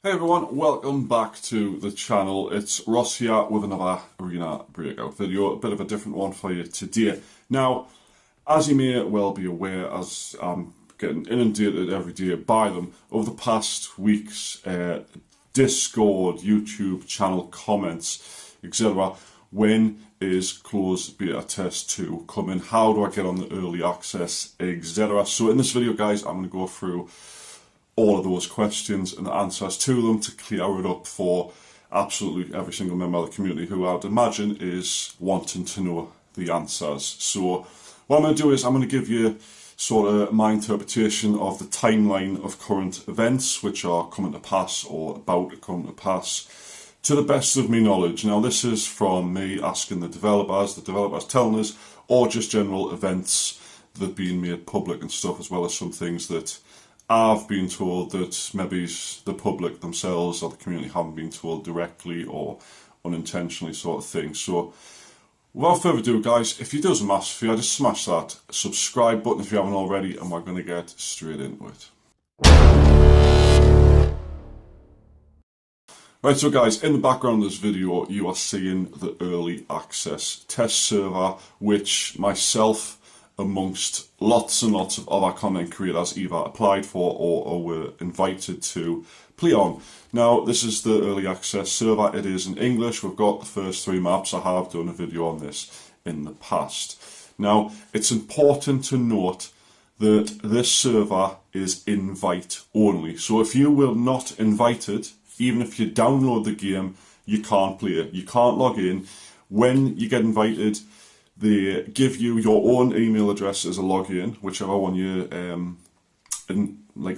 Hey everyone, welcome back to the channel. It's Ross here with another Arena Breakout video, a bit of a different one for you today. Now, as you may well be aware, as I'm getting inundated every day by them, over the past weeks, Discord, YouTube channel comments, etc. When is closed beta test 2 coming? How do I get on the early access, etc. So in this video, guys, I'm going to go through all of those questions and the answers to them to clear it up for absolutely every single member of the community who I'd imagine is wanting to know the answers. So what I'm going to do is I'm going to give you sort of my interpretation of the timeline of current events which are coming to pass or about to come to pass to the best of my knowledge. Now this is from me asking the developers telling us, or just general events that are being made public and stuff, as well as some things that I've been told that maybe the public themselves or the community haven't been told directly or unintentionally, sort of thing. So without further ado, guys, if you do some maths for you, just smash that subscribe button if you haven't already, and we're going to get straight into it. Right, so guys, in the background of this video you are seeing the early access test server, which myself amongst lots and lots of other content creators either applied for or were invited to play on. Now, this is the early access server. It is in English. We've got the first 3 maps. I have done a video on this in the past. Now, it's important to note that this server is invite only. So if you were not invited, even if you download the game, you can't play it. You can't log in. When you get invited, they give you your own email address as a login, whichever one you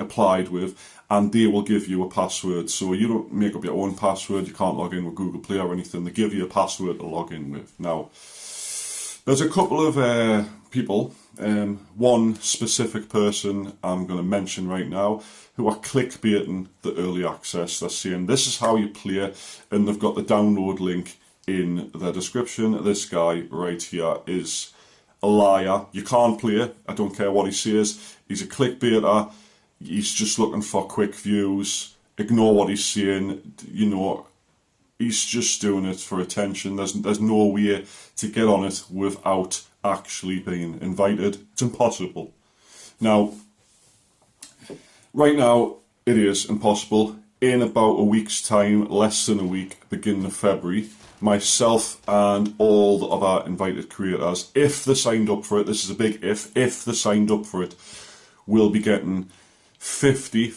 applied with, and they will give you a password. So you don't make up your own password. You can't log in with Google Play or anything. They give you a password to log in with. Now, there's a couple of people, one specific person I'm going to mention right now, who are clickbaiting the early access. They're saying this is how you play, and they've got the download link in the description. This guy right here is a liar. You can't play it. I don't care what he says. He's a clickbaiter. He's just looking for quick views. Ignore what he's saying. You know, he's just doing it for attention. There's no way to get on it without actually being invited. It's impossible. Now, right now, it is impossible. In about a week's time, less than a week, beginning of February, myself and all the other invited creators, if they signed up for it, this is a big if they signed up for it, will be getting 50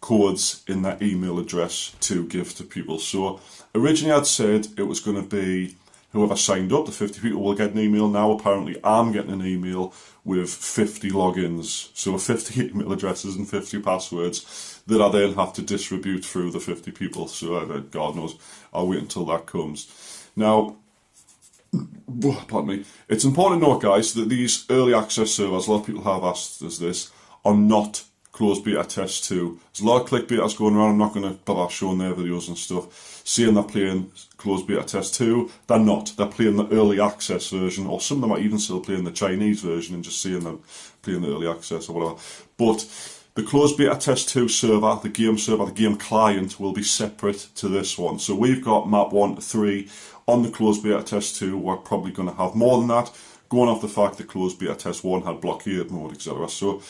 codes in their email address to give to people. So originally I'd said it was going to be whoever signed up, the 50 people will get an email. Now apparently I'm getting an email with 50 logins, so 50 email addresses and 50 passwords that I then have to distribute through the 50 people. So God knows, I'll wait until that comes. Now, pardon me, it's important to note, guys, that these early access servers, a lot of people have asked us this, are not closed beta test 2. There's a lot of clickbaiters going around. I'm not going to bother showing their videos and stuff, saying they're playing closed beta test 2. They're not. They're playing the early access version, or some of them are even still playing the Chinese version and just saying they're playing the early access or whatever. But the closed beta test 2 server, the game client, will be separate to this one. So we've got map 1 to 3 on the closed beta test 2. We're probably going to have more than that, going off the fact that closed beta test 1 had blockade mode, etc. So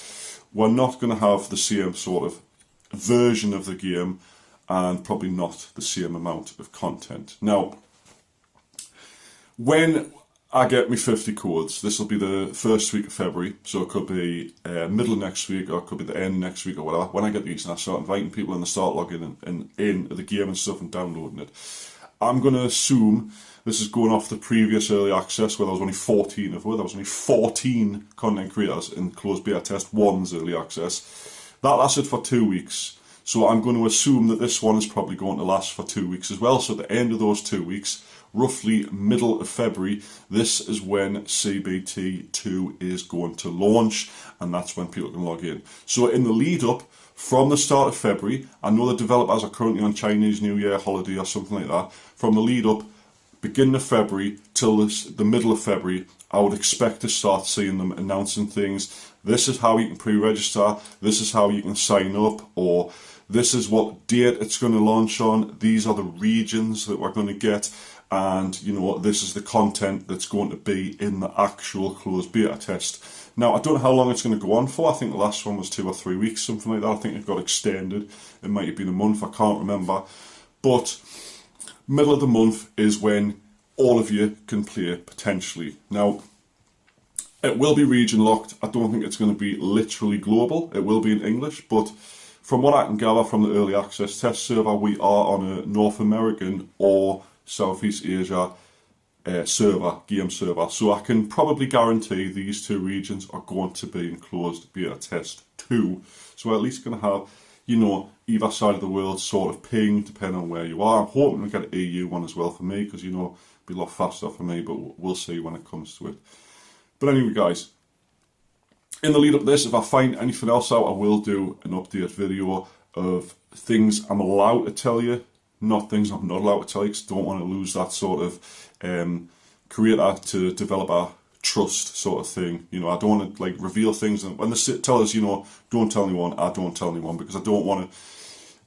we're not going to have the same sort of version of the game, and probably not the same amount of content. Now, when I get me 50 codes, this will be the first week of February, so it could be middle of next week, or it could be the end next week, or whatever. When I get these and I start inviting people and they start logging in the game and stuff and downloading it, I'm going to assume this is going off the previous early access where there was only 14 of them. There was only 14 content creators in closed beta test 1's early access. That lasted for 2 weeks. So I'm going to assume that this one is probably going to last for 2 weeks as well. So at the end of those 2 weeks, roughly middle of February, this is when CBT2 is going to launch, and that's when people can log in. So in the lead up, from the start of February, I know the developers are currently on Chinese New Year holiday or something like that. From the lead up, beginning of February till the middle of February, I would expect to start seeing them announcing things, this is how you can pre-register, this is how you can sign up, or this is what date it's going to launch on, these are the regions that we're going to get, and you know, this is the content that's going to be in the actual closed beta test. Now, I don't know how long it's going to go on for. I think the last one was 2 or 3 weeks, something like that. I think it got extended. It might have been a month, I can't remember. But middle of the month is when all of you can play, potentially. Now, it will be region locked. I don't think it's going to be literally global. It will be in English, but from what I can gather from the early access test server, we are on a North American or Southeast Asia game server. So I can probably guarantee these 2 regions are going to be in closed beta test 2. So we're at least going to have, you know, either side of the world sort of ping, depending on where you are. I'm hoping to get an EU one as well for me, because, you know, it'll be a lot faster for me, but we'll see when it comes to it. But anyway, guys, in the lead up to this, if I find anything else out, I will do an update video of things I'm allowed to tell you, not things I'm not allowed to tell you, because I don't want to lose that sort of creator to developer trust sort of thing. You know, I don't want to like reveal things, and when they tell us, you know, don't tell anyone, I don't tell anyone, because I don't want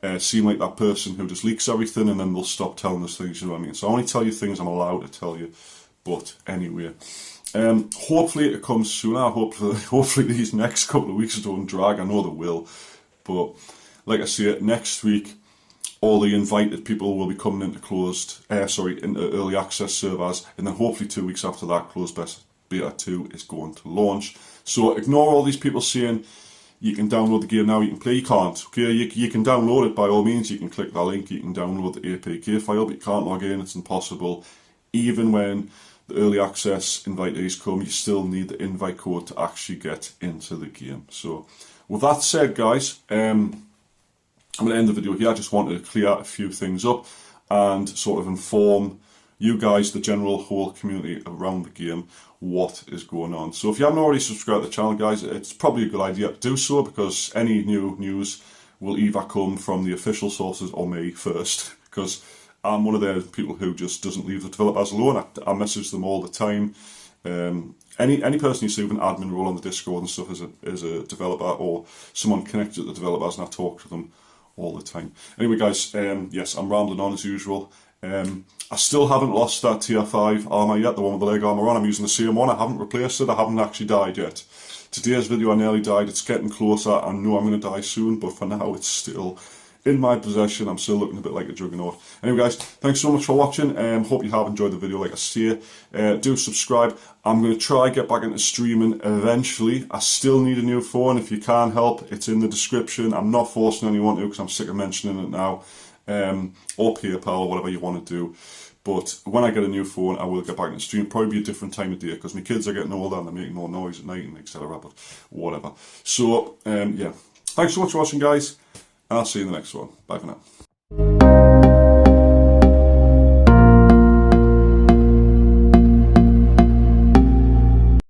to seem like that person who just leaks everything and then they'll stop telling us things, you know what I mean? So I only tell you things I'm allowed to tell you. But anyway, hopefully it comes sooner. Hopefully these next couple of weeks don't drag. I know they will, but like I say, next week all the invited people will be coming into into early access servers, and then hopefully 2 weeks after that, closed beta 2 is going to launch. So ignore all these people saying you can download the game now, you can play. You can't. Okay, you can download it by all means. You can click that link, you can download the APK file, but you can't log in. It's impossible. Even when the early access invitees come, you still need the invite code to actually get into the game. So with that said, guys, I'm going to end the video here. I just wanted to clear a few things up and sort of inform you guys, the general whole community around the game, what is going on. So if you haven't already subscribed to the channel, guys, it's probably a good idea to do so, because any new news will either come from the official sources or me first, because I'm one of those people who just doesn't leave the developers alone. I message them all the time. Any person you see with an admin role on the Discord and stuff is a developer or someone connected to the developers, and I talk to them all the time. Anyway, guys, yes, I'm rambling on as usual. I still haven't lost that tier 5 armour yet, the one with the leg armour on. I'm using the same one. I haven't replaced it. I haven't actually died yet. Today's video I nearly died. It's getting closer. I know I'm going to die soon, but for now it's still in my possession. I'm still looking a bit like a juggernaut. Anyway, guys, thanks so much for watching. Hope you have enjoyed the video. Like I say, do subscribe. I'm going to try get back into streaming eventually. I still need a new phone. If you can help, it's in the description. I'm not forcing anyone to, because I'm sick of mentioning it now. Or PayPal, or whatever you want to do. But when I get a new phone, I will get back into stream. Probably be a different time of day, because my kids are getting older and they're making more noise at night and etc. But whatever. So, yeah. Thanks so much for watching, guys. And I'll see you in the next one. Bye for now.